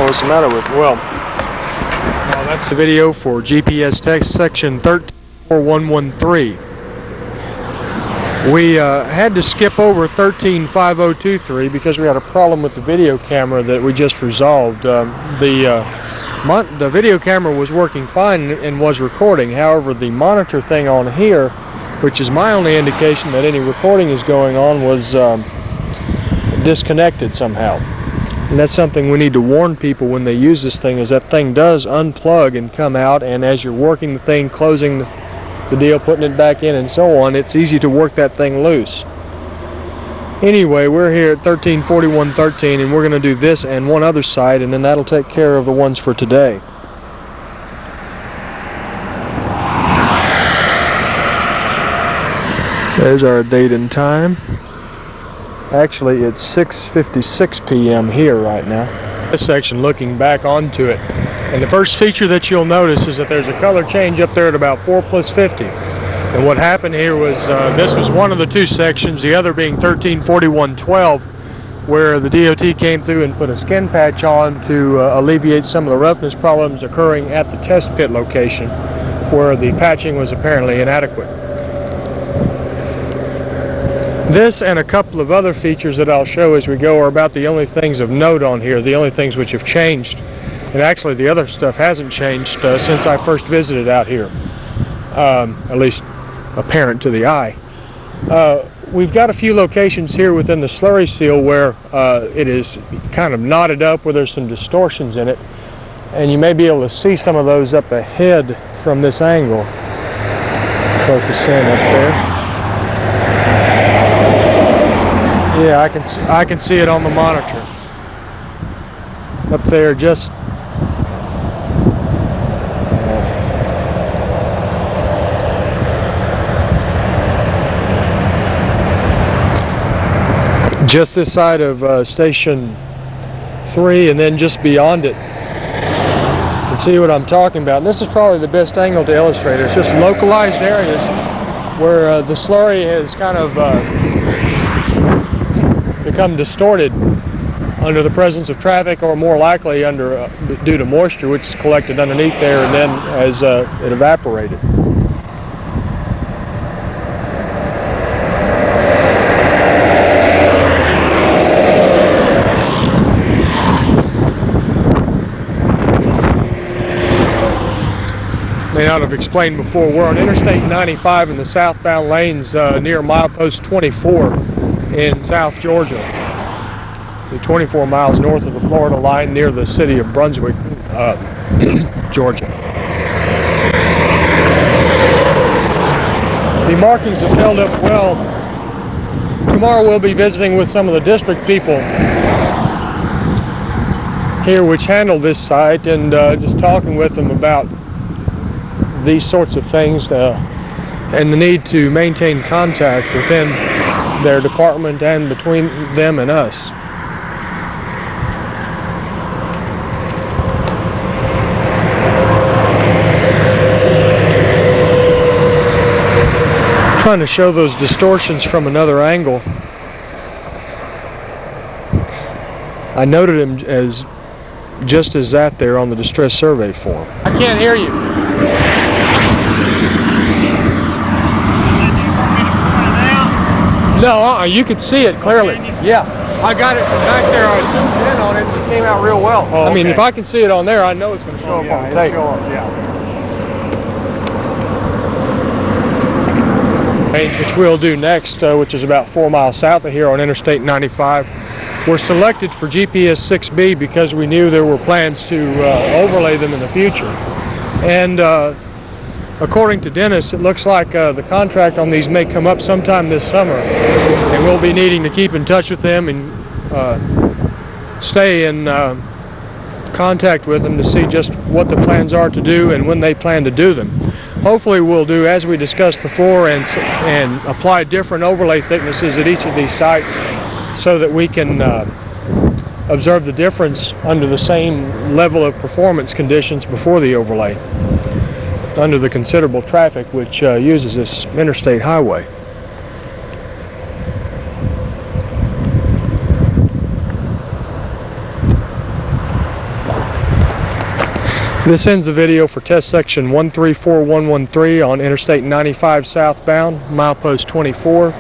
what's the matter with it? Well, now that's the video for GPS text section 134113. We had to skip over 135023 because we had a problem with the video camera that we just resolved. The video camera was working fine and was recording. However, the monitor thing on here, which is my only indication that any recording is going on, was disconnected somehow. And that's something we need to warn people when they use this thing, is that thing does unplug and come out, and as you're working the thing, closing the deal, putting it back in and so on, it's easy to work that thing loose. Anyway, we're here at 134113 and we're going to do this and one other site, and then that'll take care of the ones for today. There's our date and time. Actually, it's 6:56 p.m. here right now. This section looking back onto it. And the first feature that you'll notice is that there's a color change up there at about 4+50. And what happened here was, this was one of the two sections, the other being 134112, where the DOT came through and put a skin patch on to alleviate some of the roughness problems occurring at the test pit location, where the patching was apparently inadequate. This and a couple of other features that I'll show as we go are about the only things of note on here, the only things which have changed. And actually the other stuff hasn't changed since I first visited out here, at least apparent to the eye. We've got a few locations here within the slurry seal where it is kind of knotted up, where there's some distortions in it, and you may be able to see some of those up ahead from this angle. Focus in up there. Yeah, I can see it on the monitor up there. Just this side of Station 3, and then just beyond it. You can see what I'm talking about. And this is probably the best angle to illustrate it. It's just localized areas where the slurry has kind of become distorted under the presence of traffic, or more likely under due to moisture which is collected underneath there and then as it evaporated. May not have explained before, we're on Interstate 95 in the southbound lanes near milepost 24 in South Georgia, the 24 miles north of the Florida line near the city of Brunswick, Georgia. The markings have held up well. Tomorrow we'll be visiting with some of the district people here which handle this site, and just talking with them about these sorts of things and the need to maintain contact within their department and between them and us. Trying to show those distortions from another angle. I noted him as just as that there on the distress survey form. I can't hear you. No, you could see it clearly. Yeah, I got it from back there. I zoomed in on it and it came out real well. Oh, I mean, if I can see it on there, I know it's going to show up on the tape. Show up, yeah. Which we'll do next, which is about 4 miles south of here on Interstate 95. We're selected for GPS 6B because we knew there were plans to overlay them in the future. And according to Dennis, it looks like the contract on these may come up sometime this summer, and we'll be needing to keep in touch with them and stay in contact with them to see just what the plans are to do and when they plan to do them. Hopefully we'll do as we discussed before and apply different overlay thicknesses at each of these sites so that we can observe the difference under the same level of performance conditions before the overlay, under the considerable traffic which uses this interstate highway. This ends the video for test section 134113 on Interstate 95 southbound, milepost 24.